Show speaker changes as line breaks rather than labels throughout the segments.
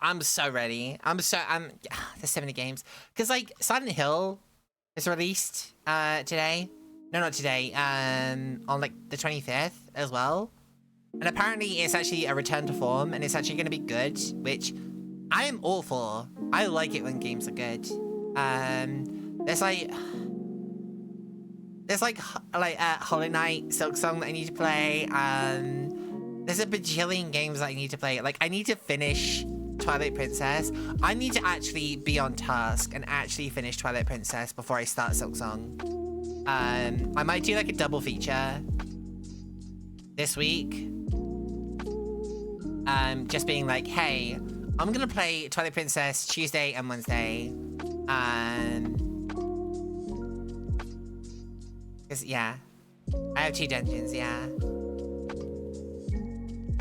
I'm so ready. There's so many games. Because, like, Silent Hill is released today. No, not today. On, like, the 25th as well. And apparently it's actually a return to form, and it's actually going to be good, which I am all for. I like it when games are good. There's like Hollow Knight, Silksong that I need to play. There's a bajillion games that I need to play. Like, I need to finish Twilight Princess. I need to actually be on task and actually finish Twilight Princess before I start Silksong. I might do like a double feature this week. Just being like, hey, I'm gonna play Twilight Princess Tuesday and Wednesday. Cause yeah, I have 2 dungeons, yeah.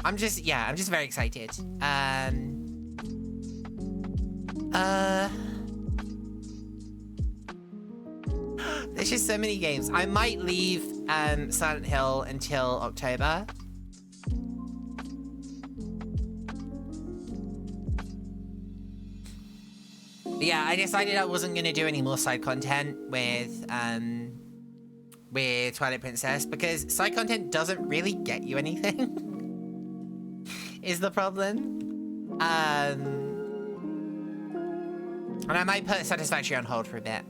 I'm just very excited. There's just so many games. I might leave Silent Hill until October. But yeah, I decided I wasn't gonna do any more side content with Twilight Princess because side content doesn't really get you anything. Is the problem. And I might put Satisfactory on hold for a bit.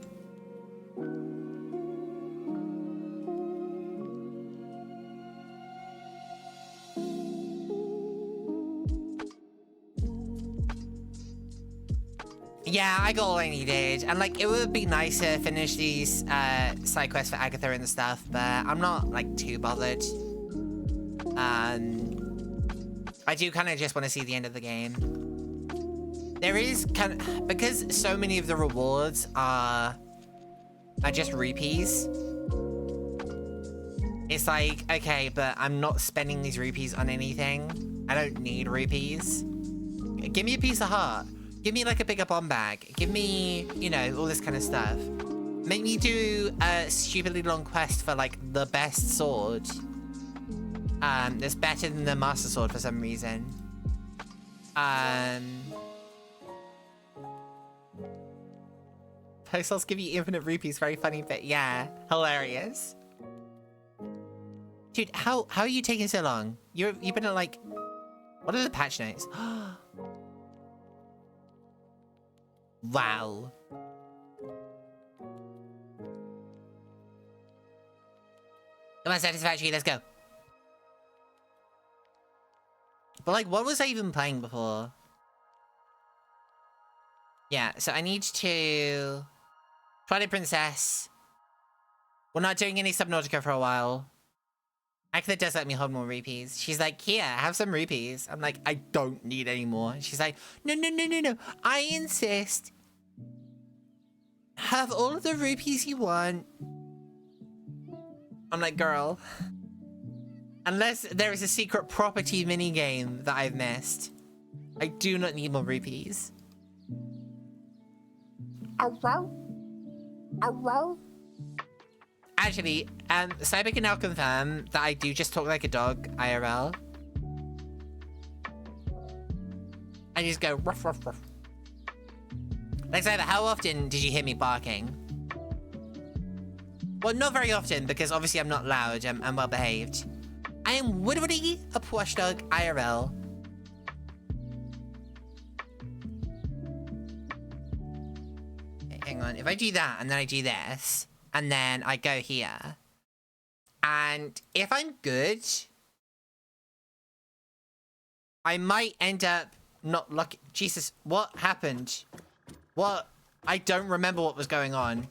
Yeah, I got all I needed, and like it would be nice to finish these side quests for Agatha and stuff, but I'm not like too bothered. I do kind of just want to see the end of the game. There is because so many of the rewards are just rupees. It's like, okay, but I'm not spending these rupees on anything. I don't need rupees. Give me a piece of heart. Give me like a bigger bomb bag. Give me, you know, all this kind of stuff. Make me do a stupidly long quest for like the best sword. That's better than the Master Sword for some reason. Postals give you infinite rupees. Very funny, but yeah, hilarious. Dude, how are you taking so long? You've been at like, what are the patch notes? Wow. Come on, Satisfactory, let's go. But like, what was I even playing before? Yeah, so I need to... Twilight Princess. We're not doing any Subnautica for a while. Agatha does let me hold more rupees. She's like, here, have some rupees. I'm like, I don't need any more. She's like, no. I insist. Have all of the rupees you want. I'm like, girl. Unless there is a secret property minigame that I've missed, I do not need more rupees. Actually, Cyber can now confirm that I do just talk like a dog, IRL. I just go ruff, ruff, ruff. Like, Cyber, how often did you hear me barking? Well, not very often, because obviously I'm not loud, I'm well behaved. I am Woodwardie, a plush dog, IRL. Okay, hang on, if I do that, and then I do this, and then I go here, and if I'm good, I might end up not lucky. Jesus, what happened? What? I don't remember what was going on.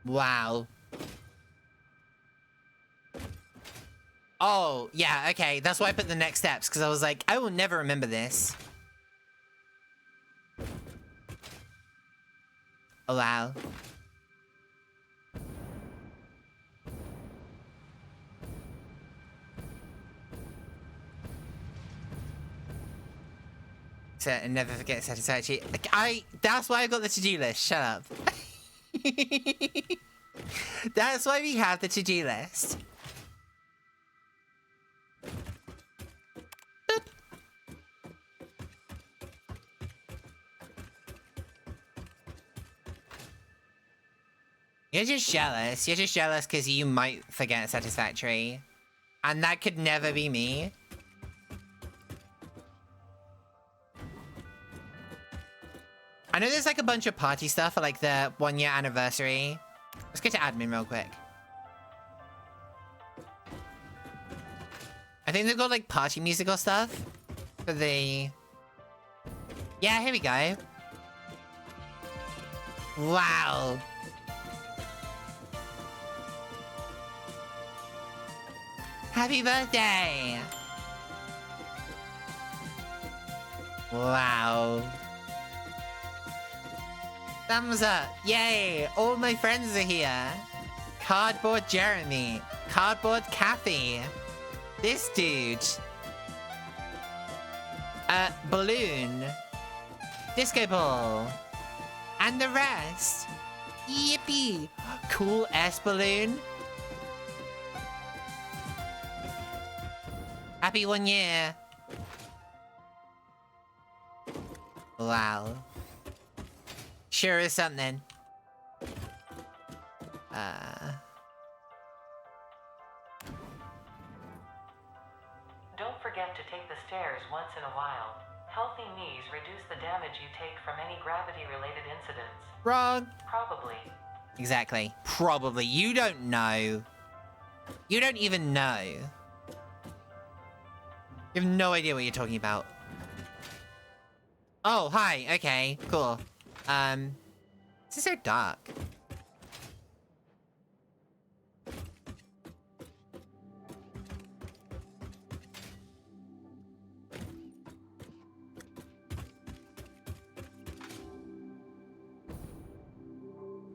Wow. Oh, yeah, okay. That's why I put the next steps, because I was like, I will never remember this. Oh, wow. So, and never forget Satisfactory. That's why I got the to-do list. Shut up. That's why we have the to-do list. You're just jealous. You're just jealous because you might forget Satisfactory. And that could never be me. I know there's like a bunch of party stuff for like the 1-year anniversary. Let's get to admin real quick. I think they've got like party musical stuff for the... Yeah, here we go. Wow. Happy birthday! Wow. Thumbs up. Yay! All my friends are here. Cardboard Jeremy. Cardboard Kathy. This dude. Balloon. Disco ball. And the rest. Yippee! Cool S balloon. Happy 1 year. Wow. Sure is something.
Don't forget to take the stairs once in a while. Healthy knees reduce the damage you take from any gravity-related incidents.
Wrong.
Probably.
Exactly. Probably. You don't know. You don't even know. You have no idea what you're talking about. Oh, hi. Okay, cool. This is so dark.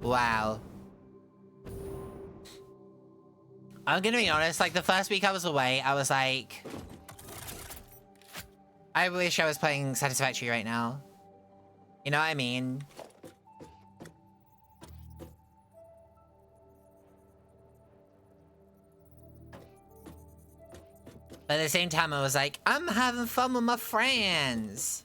Wow. I'm gonna be honest, like the first week I was away, I was like... I wish I was playing Satisfactory right now. You know what I mean? But at the same time, I was like, I'm having fun with my friends.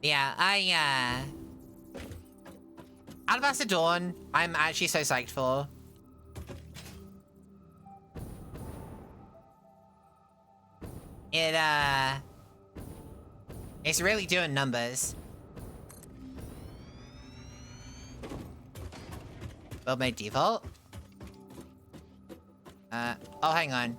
Yeah, Alabaster Dawn, I'm actually so psyched for. It's really doing numbers. Build my default. Oh, hang on.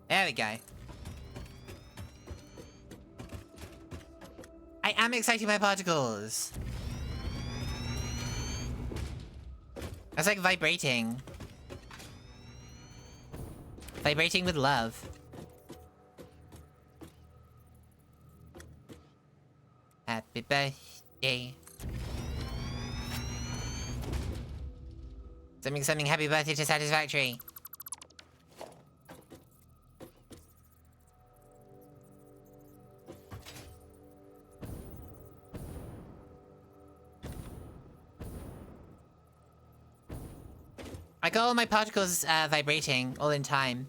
There we go. I am exciting my particles. That's like vibrating. Vibrating with love. Happy birthday. Something, happy birthday to Satisfactory. I got all my particles vibrating all in time.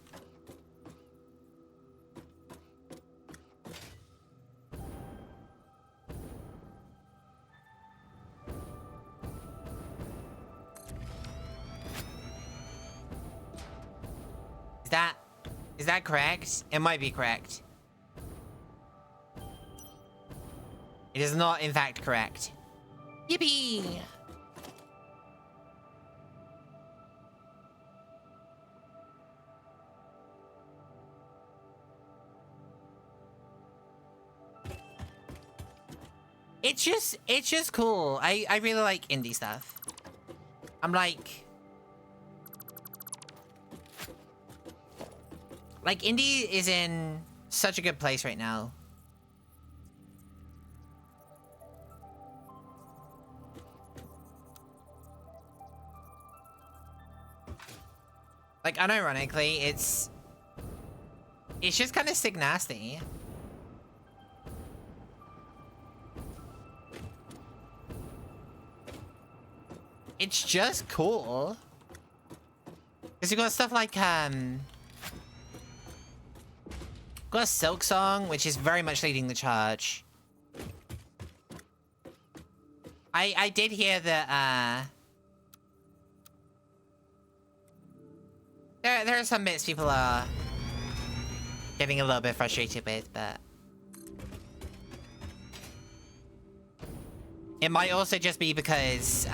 Is that correct? It might be correct. It is not, in fact, correct. Yippee! It's just cool. I really like indie stuff. I'm like indie is in such a good place right now. Like, unironically, it's just kind of sick nasty. it's just cool. Because you got stuff like, got a Silk Song, which is very much leading the charge. I did hear that, there are some bits people are getting a little bit frustrated with, but it might also just be because,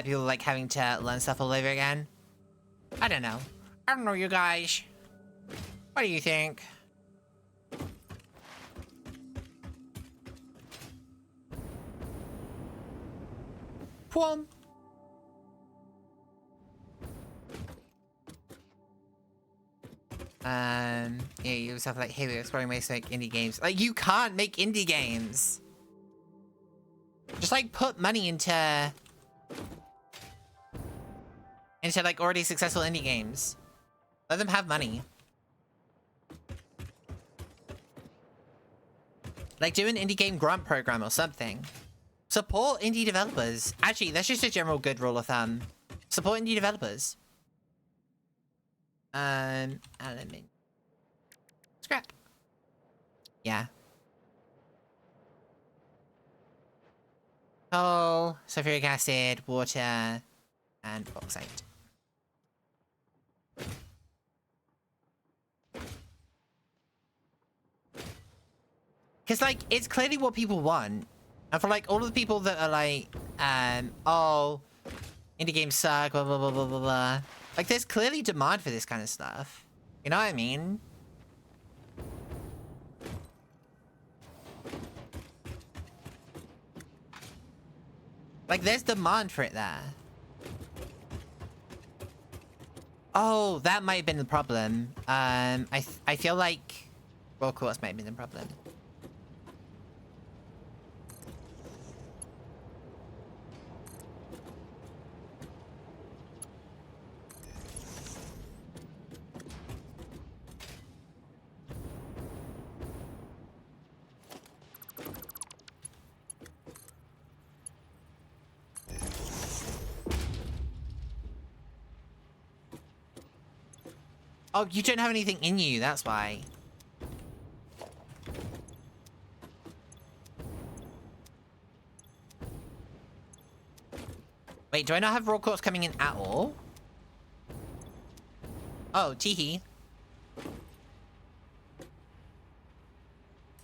people like having to learn stuff all over again. I don't know. I don't know, you guys. What do you think? Pwom. Yeah, you have stuff like, hey, we're exploring ways to make indie games. Like, you can't make indie games. Just, like, put money into like, already successful indie games. Let them have money. Like, do an indie game grant program or something. Support indie developers. Actually, that's just a general good rule of thumb. Support indie developers. Element. Scrap. Yeah. Coal, sulfuric acid, water, and bauxite. Because, like, it's clearly what people want. And for, like, all of the people that are like, oh, indie games suck, blah, blah, blah, blah, blah, blah. Like, there's clearly demand for this kind of stuff. You know what I mean? Like, there's demand for it there. Oh, that might have been the problem. I feel like raw quartz might have been the problem. Oh, you don't have anything in you, that's why. Wait, do I not have raw quartz coming in at all? Oh, teehee.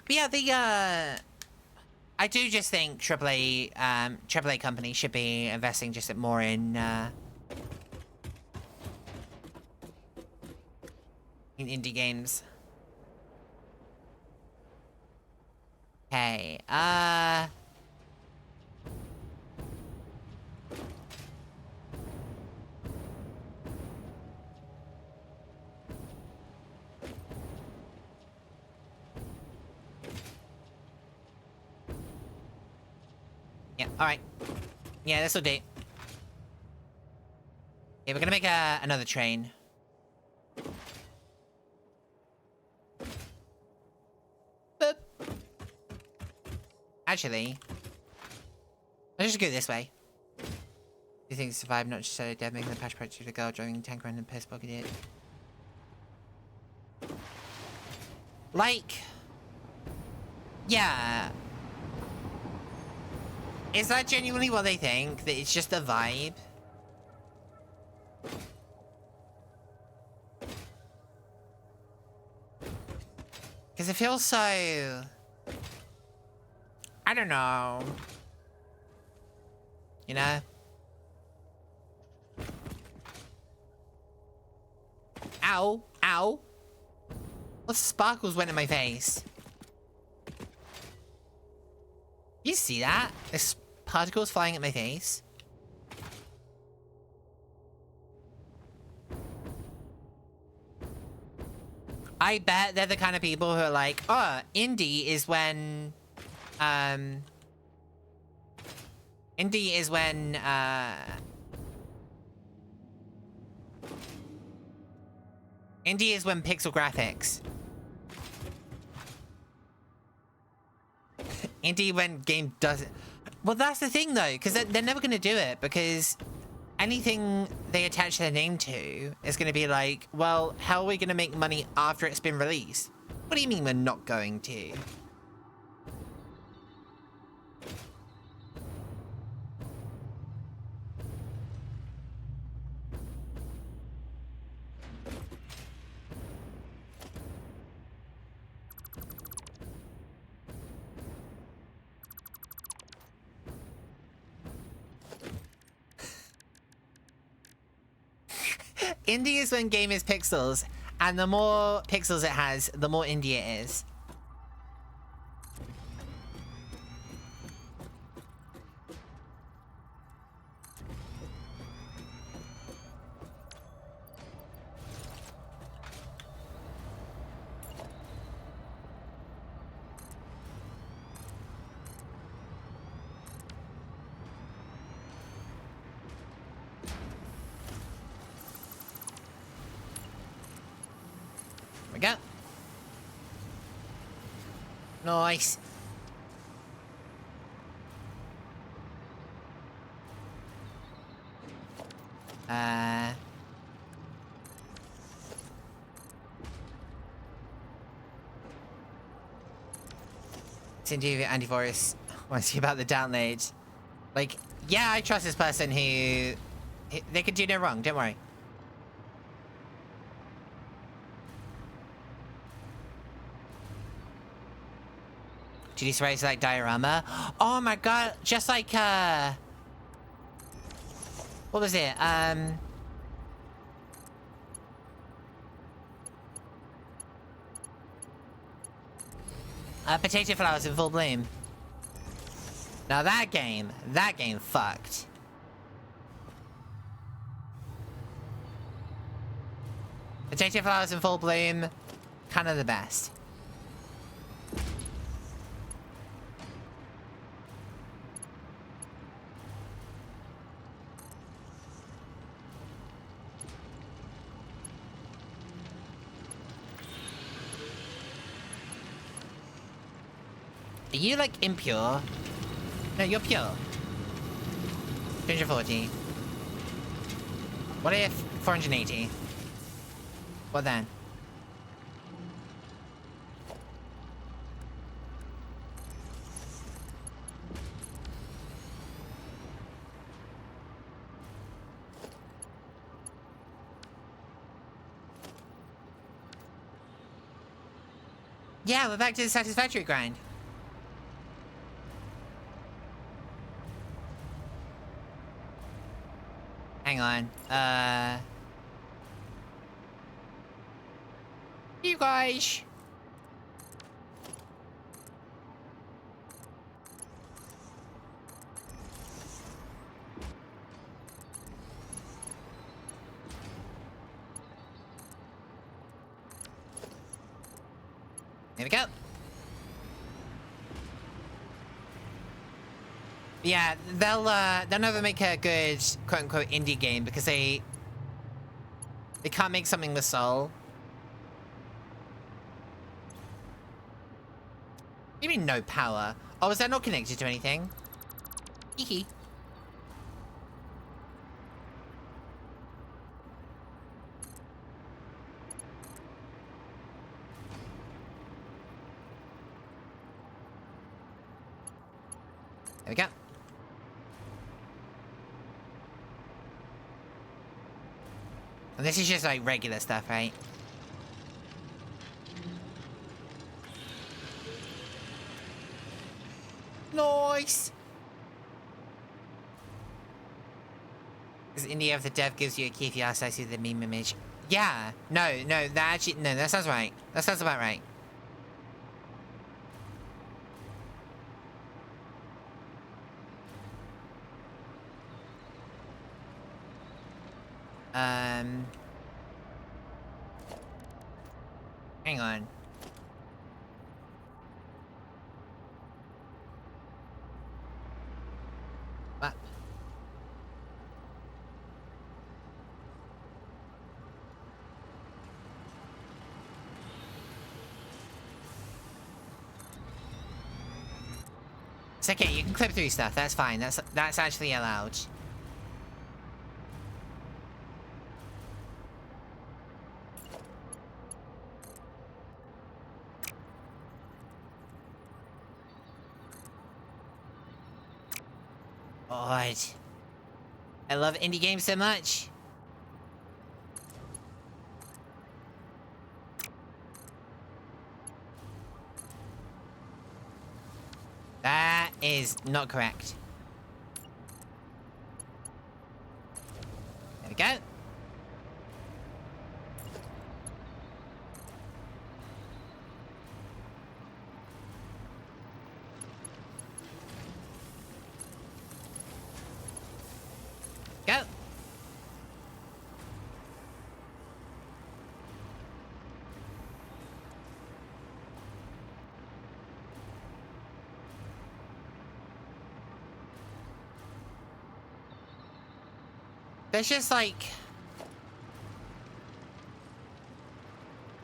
But yeah, I do just think AAA companies should be investing just more in indie games. Okay, yeah, alright. Yeah, this'll do. Yeah, we're gonna make another train. Boop. Actually, let's just go this way. Do you think survive not just dead, making the patch approach to the girl driving tank around and piss pocket it? Like, yeah. Is that genuinely what they think? That it's just a vibe? Because it feels so... I don't know. You know? Ow. Ow. What sparkles went in my face? You see that? There's particles flying at my face. I bet they're the kind of people who are like, oh, indie is when, indie is when, indie is when pixel graphics. Indie when game doesn't... Well, that's the thing, though, because they're never going to do it, because anything they attach their name to is going to be like, well, how are we going to make money after it's been released? What do you mean we're not going to? Indie is when game is pixels, and the more pixels it has, the more indie it is. We go. Nice. Cindy Antivirus wants you about the download. Like, yeah, I trust this person who they could do no wrong, don't worry. GD sprays like diorama. Oh my god, just like what was it? Potato flowers in full bloom. Now that game fucked. Potato flowers in full bloom, kind of the best. Are you like impure? No, you're pure. 240. What if 480? What then? Yeah, we're back to the Satisfactory grind. Hang on. You guys. There we go. Yeah, they'll never make a good quote-unquote indie game because they can't make something with soul. What do you mean no power? Oh, is that not connected to anything? Hee. There we go. And this is just like regular stuff, right? Nice! Because India of the dev gives you a key if you ask I see the meme image. Yeah, no, that sounds right. That sounds about right. Hang on. What? It's okay, you can clip through stuff, that's fine. That's actually allowed. God. I love indie games so much. That is not correct. There we go. Go. There's just like...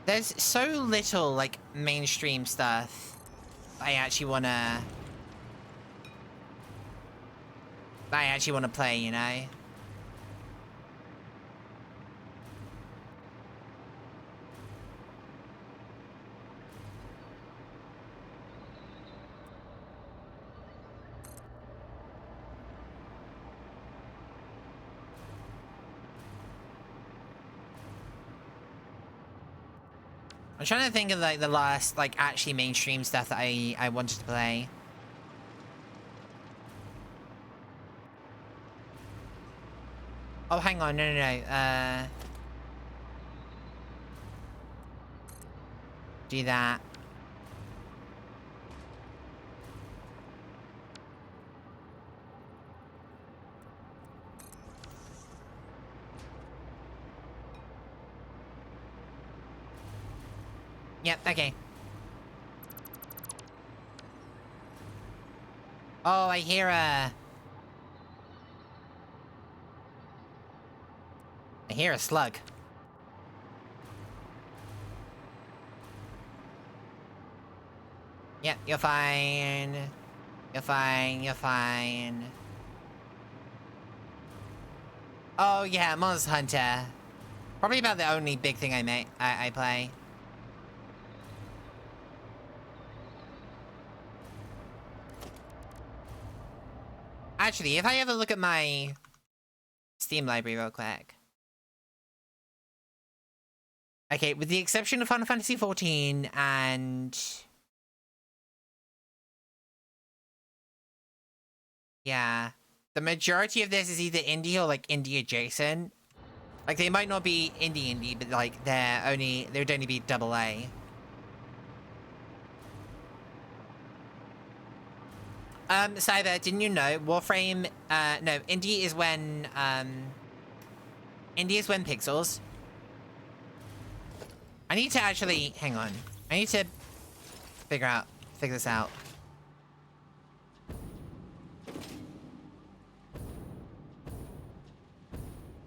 There's so little, like, mainstream stuff I actually wanna play, you know? I'm trying to think of, like, the last, like, actually mainstream stuff that I wanted to play. Oh, hang on, no. Do that. Yep, okay. Oh, I hear a slug. Yep, you're fine. You're fine, you're fine. Oh yeah, Monster Hunter. Probably about the only big thing I play. Actually, if I ever look at my Steam library real quick. Okay, with the exception of Final Fantasy XIV and... Yeah. The majority of this is either indie or, like, indie adjacent. Like, they might not be indie, but, like, they would only be AA. Cyber, didn't you know? Warframe, no, indie is when pixels. I need to actually, hang on. I need to figure this out.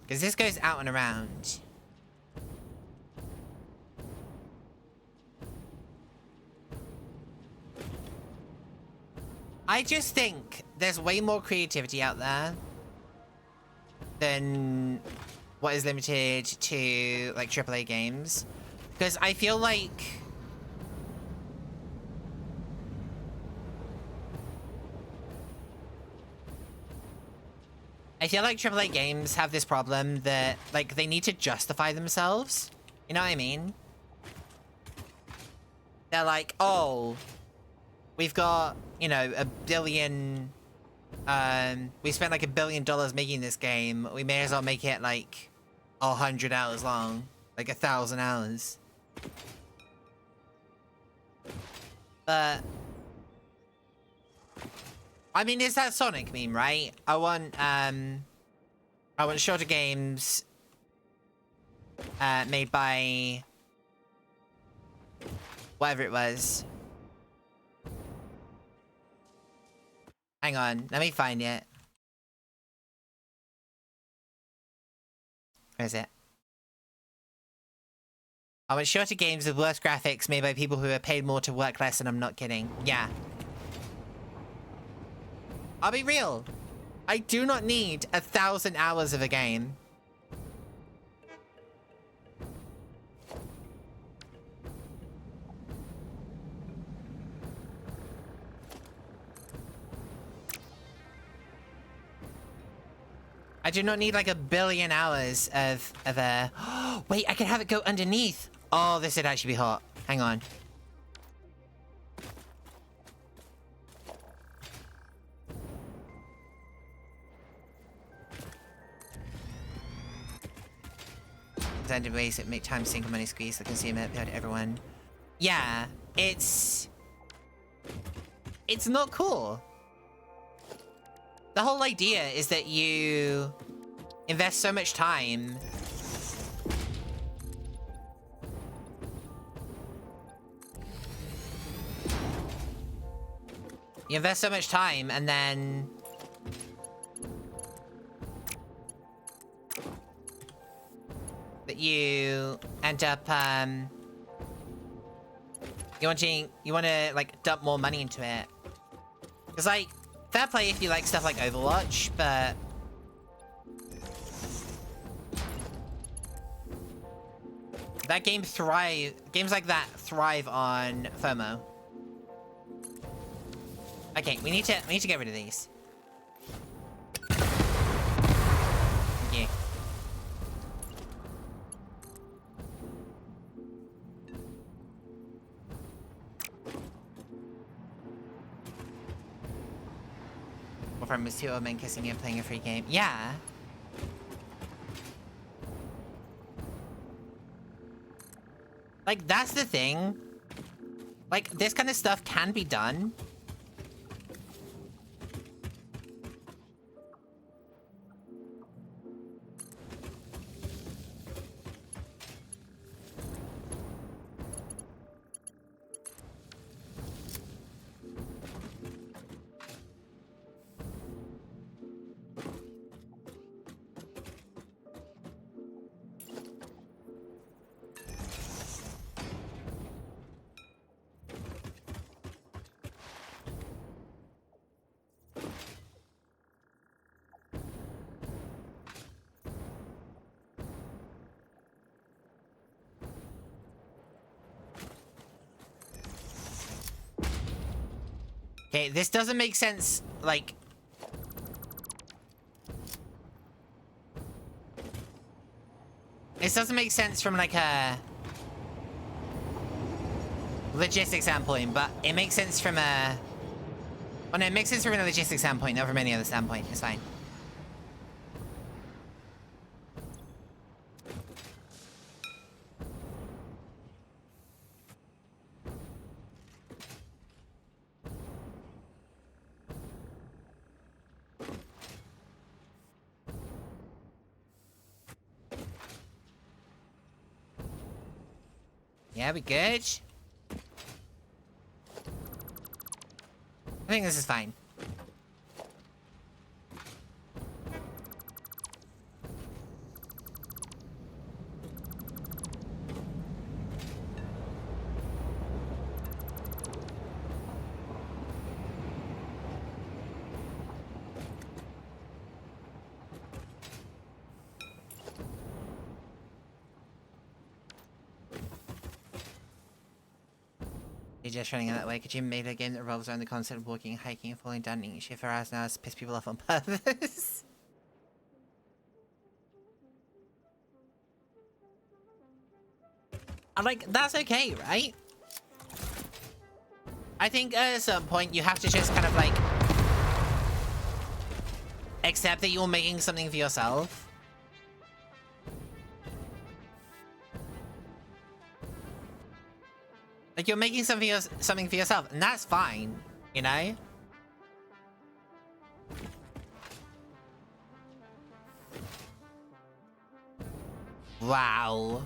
Because this goes out and around. I just think there's way more creativity out there than what is limited to, like, AAA games. Because I feel like... AAA games have this problem that, like, they need to justify themselves. You know what I mean? They're like, oh... We've got, you know, we spent like $1 billion making this game. We may as well make it like 100 hours long. Like 1,000 hours. But... I mean, it's that Sonic meme, right? I want shorter games made by whatever it was. Hang on, let me find it. Where is it? I want shorter games with worse graphics made by people who are paid more to work less, and I'm not kidding. Yeah. I'll be real. I do not need 1,000 hours of a game. I do not need like 1 billion hours of wait, I can have it go underneath. Oh, this would actually be hot. Hang on. Presented ways that make time sink and money squeeze the consumer to everyone. Yeah, it's not cool. The whole idea is that you invest so much time. You invest so much time and then that you end up you want to like dump more money into it. It's like fair play if you like stuff like Overwatch, but that games like that thrive on FOMO. Okay, we need to get rid of these. Thank you. From was 2 old men kissing you and playing a free game. Yeah. Like, that's the thing. Like, this kind of stuff can be done. Okay, this doesn't make sense, like... This doesn't make sense from, like, a... logistics standpoint, but it makes sense from a... Oh, no, it makes sense from a logistics standpoint, not from any other standpoint. It's fine. Yeah, we good? I think this is fine. You're just running out that way. Could you make a game that revolves around the concept of walking, hiking, and falling down, eating shit for hours now to piss people off on purpose? I'm like, that's okay, right? I think at a certain point you have to just kind of like accept that you're making something for yourself. Like, you're making something for yourself, and that's fine, you know? Wow.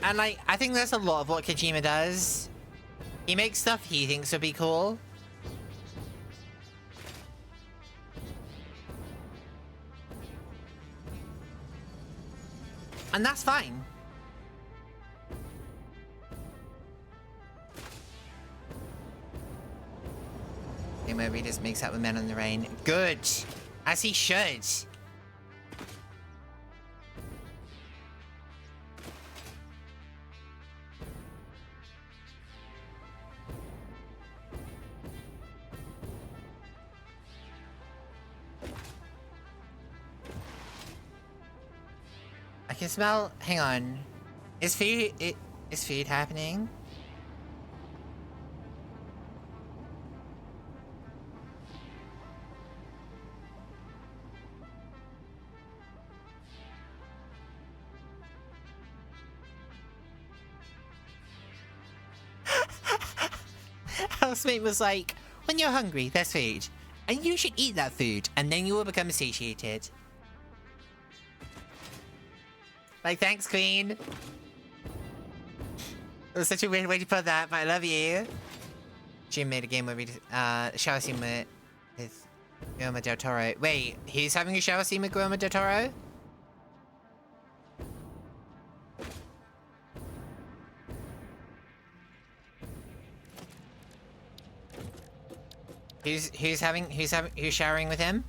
And, like, I think that's a lot of what Kojima does. He makes stuff he thinks would be cool. And that's fine. game where he just makes out with men in the rain. Good! As he should! I can smell... Hang on. Is food happening? Housemate was like, when you're hungry, there's food. And you should eat that food, and then you will become satiated. Like, thanks, Queen. It was such a weird way to put that, but I love you. She made a game where we shower scene with Guillermo del Toro. Wait, he's having a shower scene with Guillermo del Toro? Who's showering with him?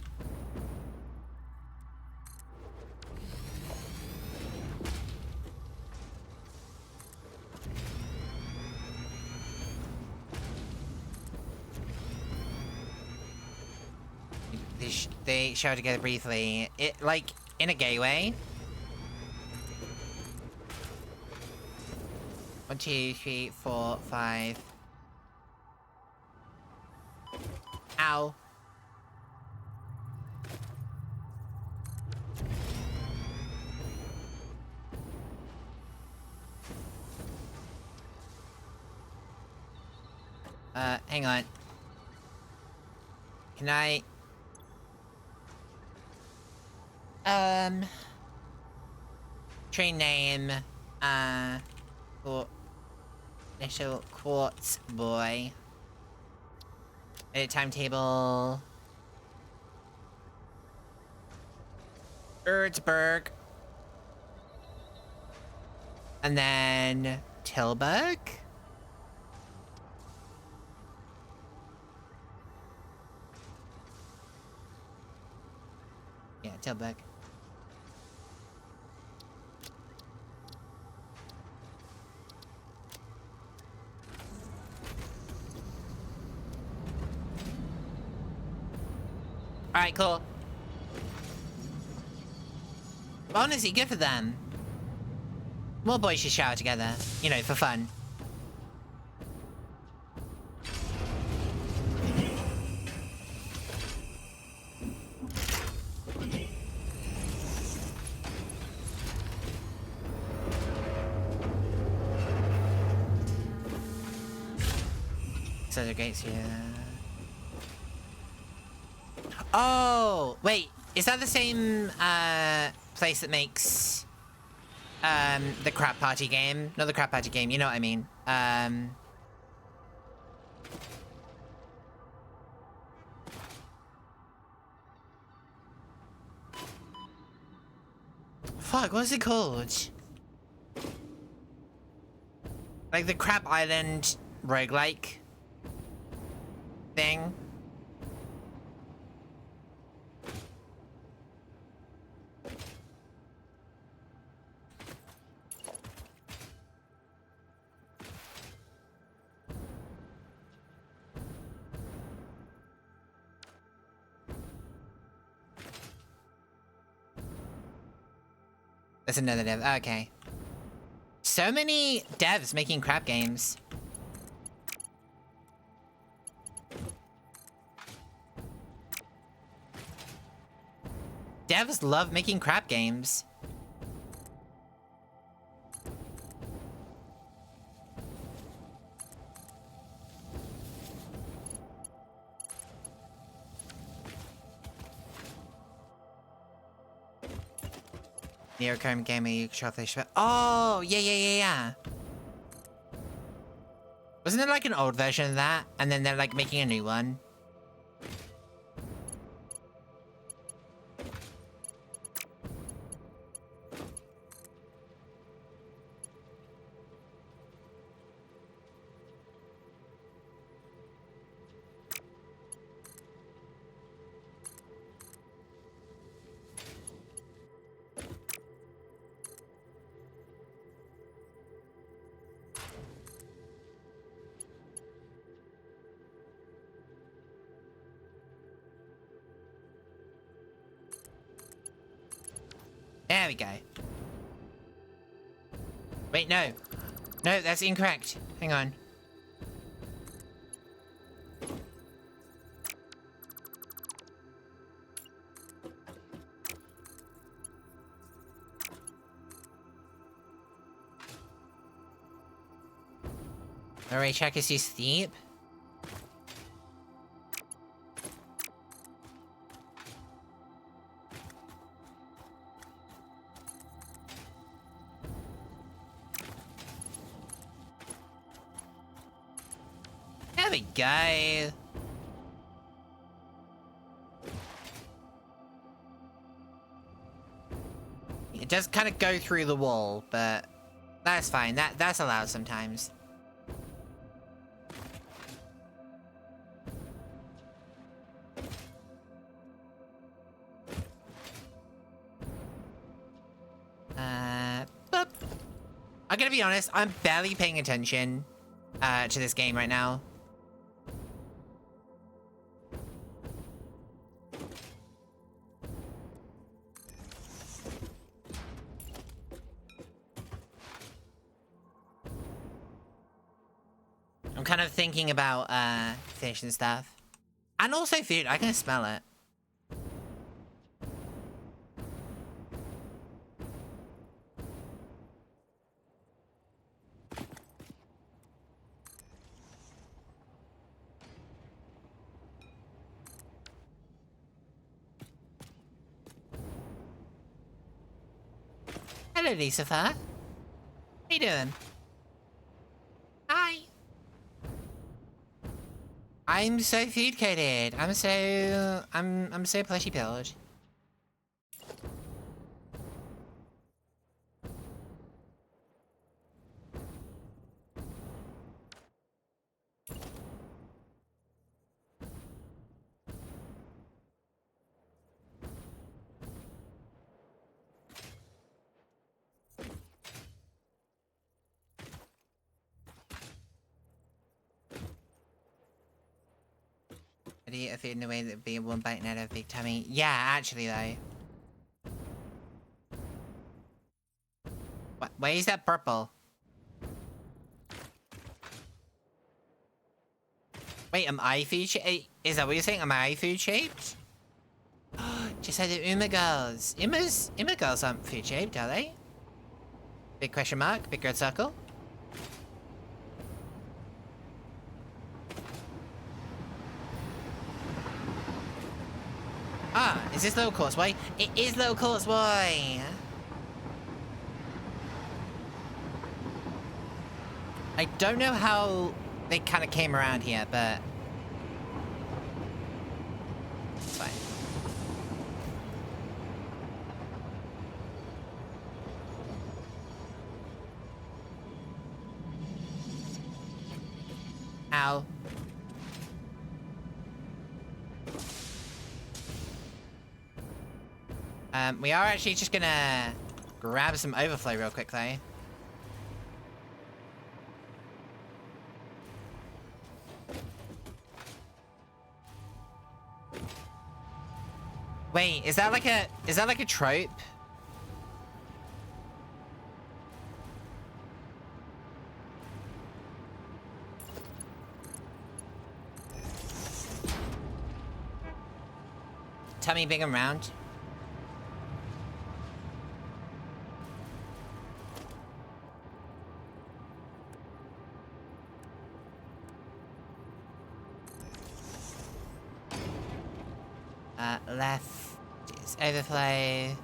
They shower together briefly. It, like, in a gay way. 1, 2, 3, 4, 5. Ow. Hang on. Can I... Train name, Little Quartz Boy. Edit timetable. Erdsberg. And then Tilburg. Yeah, Tilburg. Alright, cool. Honestly, good for them. More boys should shower together. You know, for fun. So the gates here. Oh, wait. Is that the same place that makes the crap party game? Not the crap party game, you know what I mean. Fuck, what's it called? Like the Crap Island roguelike thing. That's another dev. Okay. So many devs making crap games. Devs love making crap games. Neochrome gamer, you control fish. Oh, yeah. Wasn't there like an old version of that? And then they're like making a new one? There we go. Wait, no. No, that's incorrect. Hang on. Alright, check is too steep. There we go. It does kind of go through the wall, but that's fine. That's allowed sometimes. Boop. I'm gonna be honest, I'm barely paying attention to this game right now. I'm kind of thinking about fish and stuff. And also food, I can smell it. Hello, Lucifer. How you doing? Hi. I'm so food coded. I'm so plushy pilled. I'd eat a food in a way that would be one bite and out of a big tummy. Yeah, actually though. What? Why is that purple? Wait, am I food shaped? Is that what you're saying? Am I food shaped? Just like the Uma girls. Uma girls aren't food shaped, are they? Big question mark, big red circle. Ah, is this Little Causeway? It is Little Causeway! I don't know how they kind of came around here, but... it's fine. Ow. We are actually just gonna grab some overflow real quick though. Wait, is that like a trope? Tummy big and round. Left is overflow.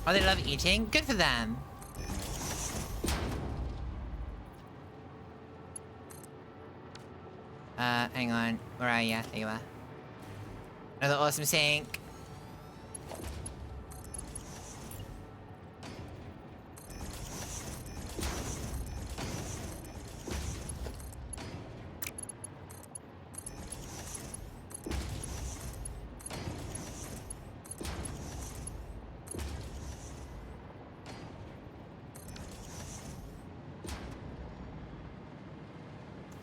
Oh, they love eating? Good for them. Hang on. Where are you? There you are. Another awesome sink.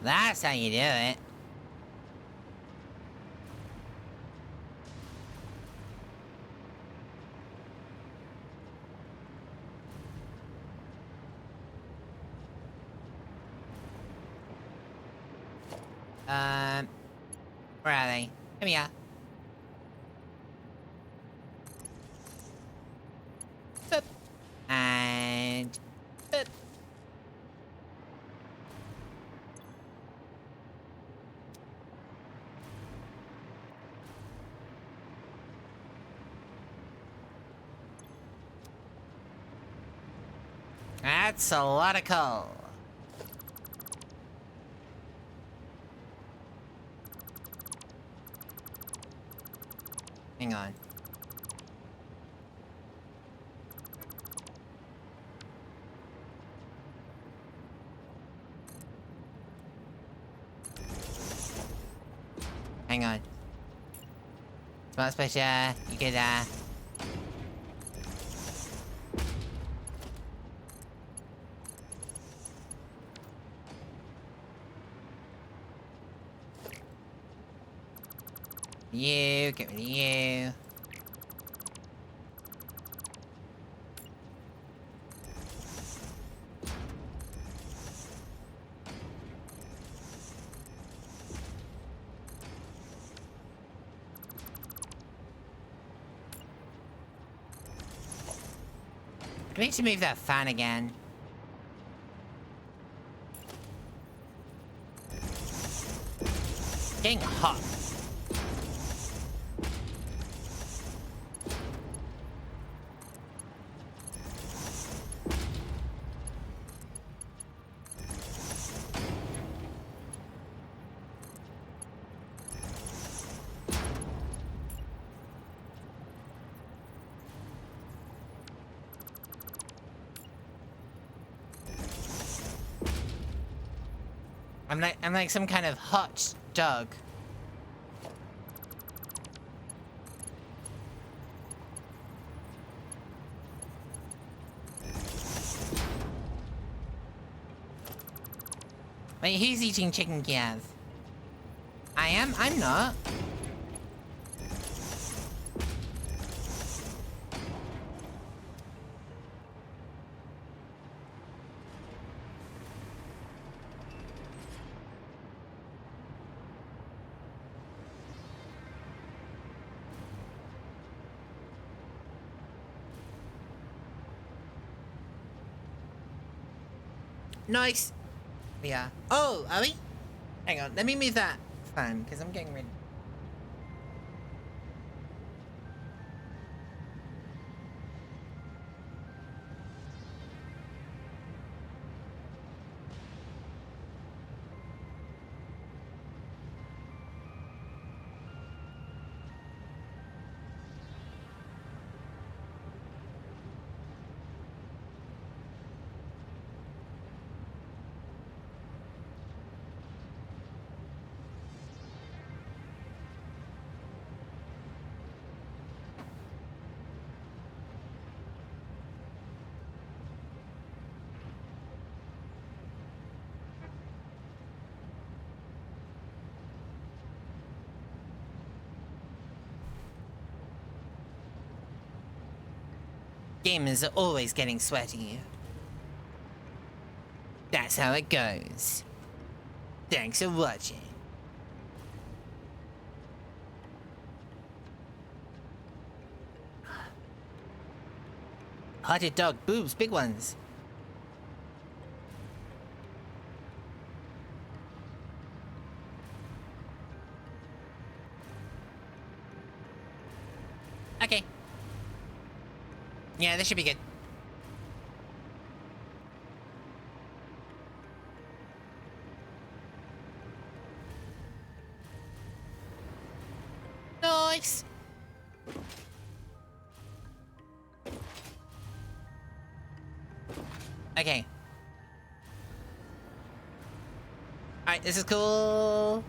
That's how you do it. Where are they? Come here. Boop. And boop. That's a lot of coal. Hang on. Hang on. Smart special, you get that. You, get rid of you. I need to move that fan again. Getting hot. I'm like some kind of hot dog. Wait, who's eating chicken Kiev? I am? I'm not. Nice. Yeah. Oh, are we? Hang on, let me move that fan, because I'm getting ready. Gamers are always getting sweaty. That's how it goes. Thanks for watching. Hotted dog boobs, big ones. Okay. Yeah, this should be good. Nice. Okay. Alright, this is cool.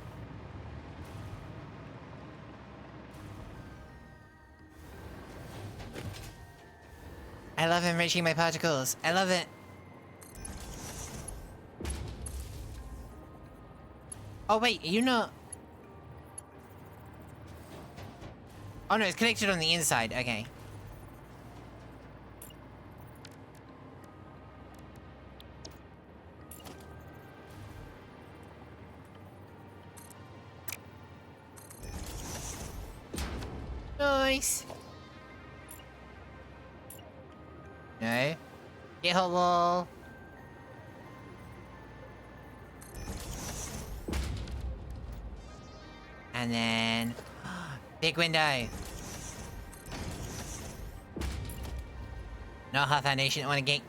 I love enriching my particles. I love it. Oh, wait, you know... Oh, no, it's connected on the inside. Okay. Nice. No. Get hot wall. And then... Big window. No hot foundation. I want a gate.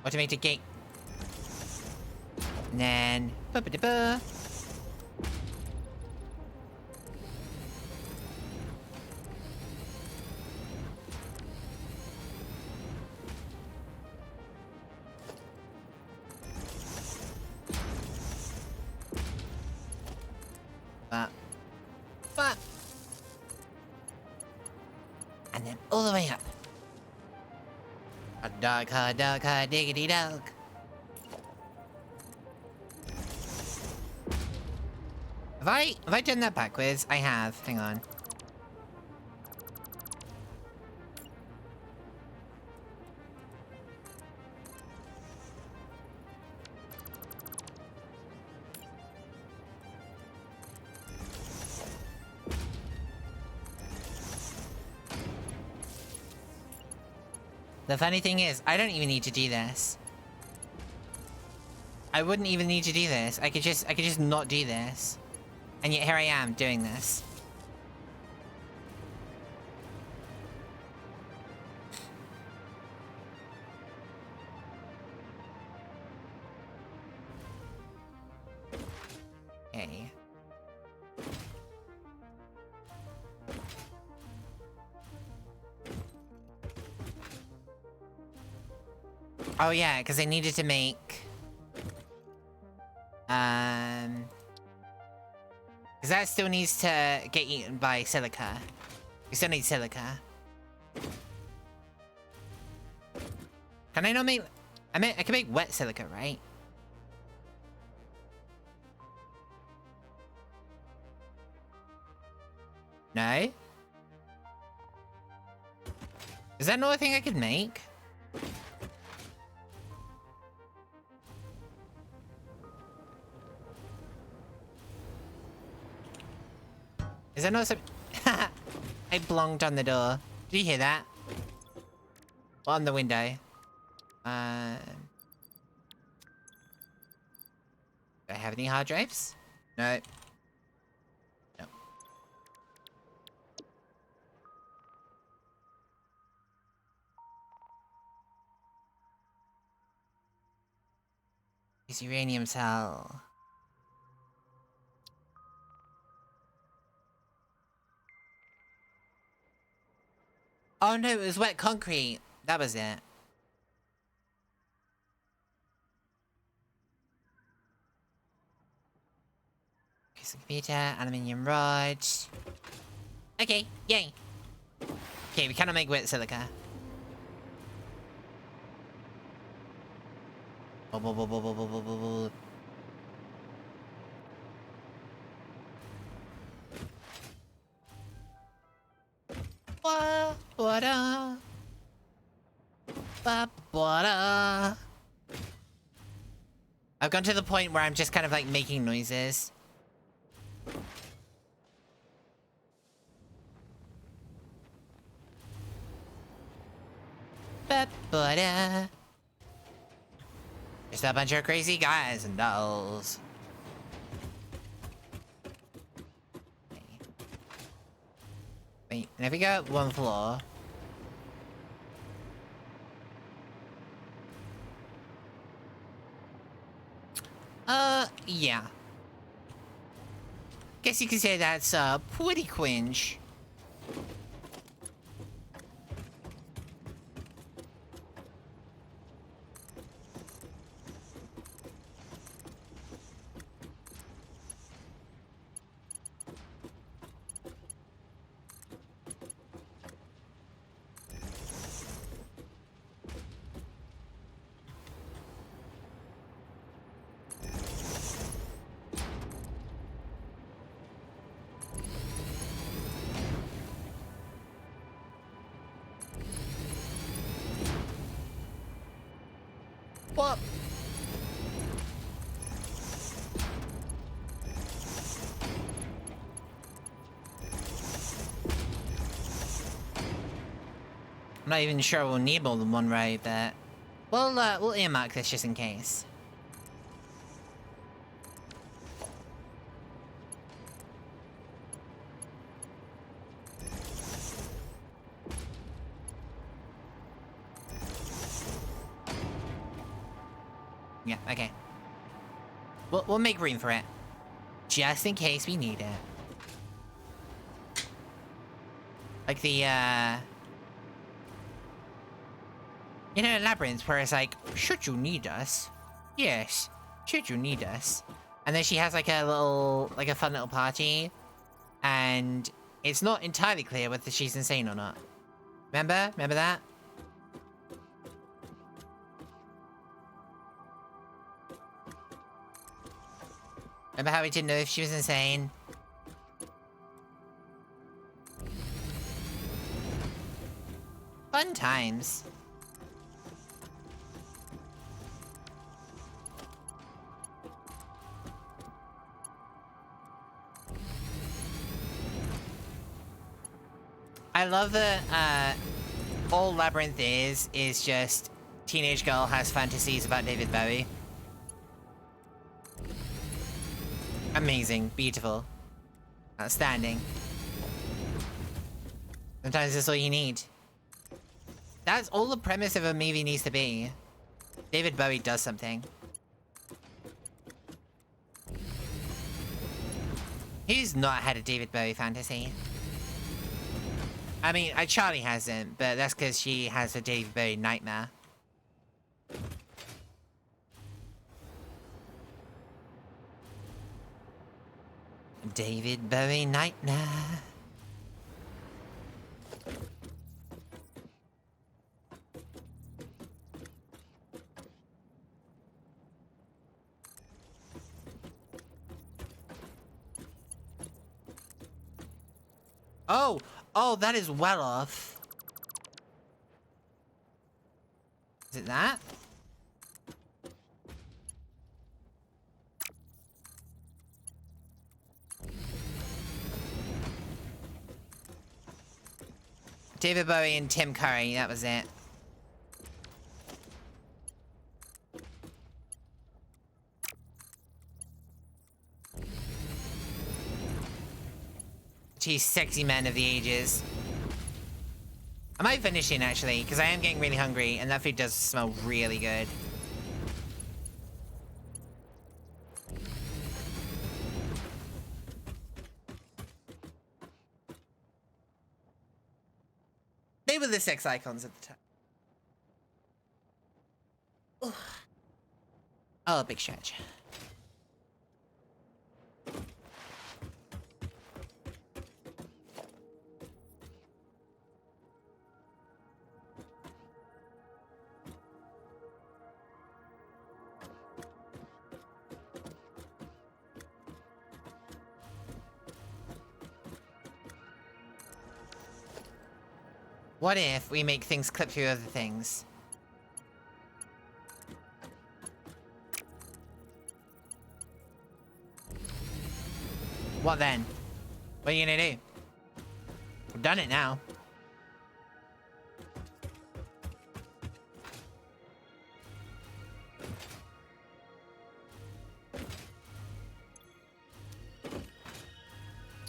Automated gate. And then... Ba-ba-da-ba. But... And then all the way up. A dog, diggity dog. Have I done that backwards? I have. Hang on. The funny thing is, I don't even need to do this. I wouldn't even need to do this. I could just not do this. And yet here I am doing this. Okay. Oh yeah, because I needed to make... Because that still needs to get eaten by silica. We still need silica. Can I not make... I can make wet silica, right? No? Is that not a thing I could make? Is that not some... I blonged on the door. Did you hear that? On the window. Do I have any hard drives? No. No. It's uranium cell. Oh no, it was wet concrete. That was it. Piece of computer, aluminium rods. Okay, yay. Okay, we cannot make wet silica. I've gone to the point where I'm just kind of like making noises. Just a bunch of crazy guys and dolls. Wait, and if we go up one floor... yeah. Guess you could say that's, pretty cringe. What? I'm not even sure we'll need more than one road, but we'll earmark this just in case. Yeah, okay. We'll make room for it. Just in case we need it. Like the, you know, Labyrinth, where it's like, should you need us? Yes, should you need us? And then she has like a little, like a fun little party. And it's not entirely clear whether she's insane or not. Remember? Remember that? Remember how we didn't know if she was insane? Fun times. I love that all Labyrinth is just teenage girl has fantasies about David Bowie. Amazing, beautiful, outstanding. Sometimes that's all you need. That's all the premise of a movie needs to be. David Bowie does something. Who's not had a David Bowie fantasy? I mean, Charlie hasn't, but that's because she has a David Bowie nightmare. David Bowie nightmare. Oh, that is well off. Is it that? David Bowie and Tim Curry, that was it. Two sexy men of the ages. I might finish in actually, because I am getting really hungry and that food does smell really good. They were the sex icons at the time. Ugh. Oh, big stretch. What if we make things clip through other things? What then? What are you gonna do? We've done it now.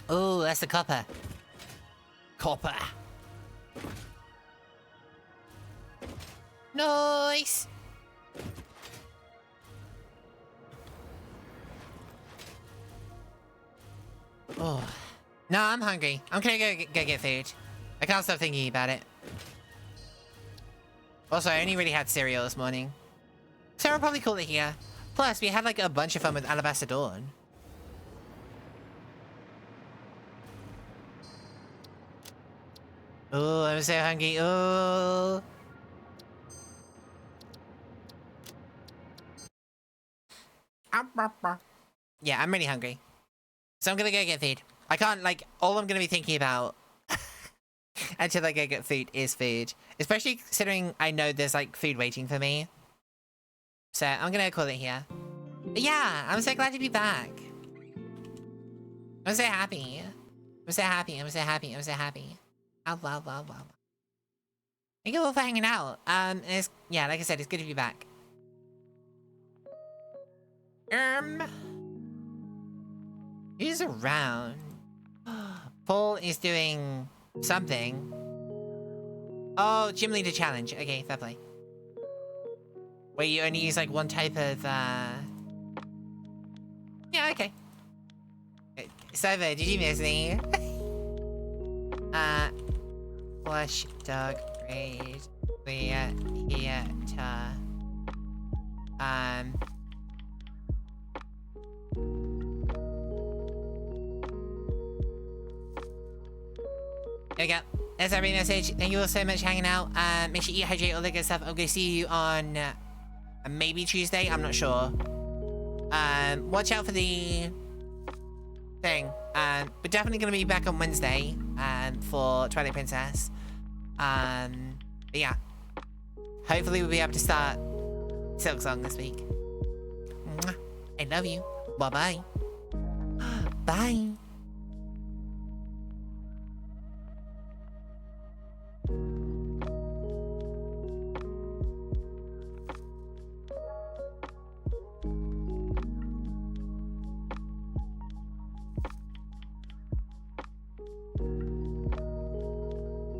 Oh, that's the copper. Copper. Nice. Oh. No, I'm hungry. I'm gonna go get food. I can't stop thinking about it. Also, I only really had cereal this morning. So I'll probably call it here. Plus, we had like a bunch of fun with Alabaster Dawn. Oh, I'm so hungry. Oh. Yeah, I'm really hungry. So I'm gonna go get food. I can't, like, all I'm gonna be thinking about until I go get food is food. Especially considering I know there's, like, food waiting for me. So I'm gonna call it here. But yeah, I'm so glad to be back. I'm so happy. I'm so happy. I'm so happy. I'm so happy. Oh, wow, wow, wow. Thank you all for hanging out. It's, yeah, like I said, it's good to be back. Who's around? Paul is doing something. Oh, gym leader challenge. Okay, fair play. Where you only use like one type of, yeah, okay. Cyber, did you miss me? Flush dog raid. We're here to, there we go. That's every message. Thank you all so much for hanging out. Make sure you hydrate, all that good stuff. I'm gonna see you on maybe Tuesday. I'm not sure. Watch out for the thing. We're definitely gonna be back on Wednesday. For Twilight Princess. But yeah. Hopefully we'll be able to start Silk Song this week. Mwah. I love you. Bye bye. Bye.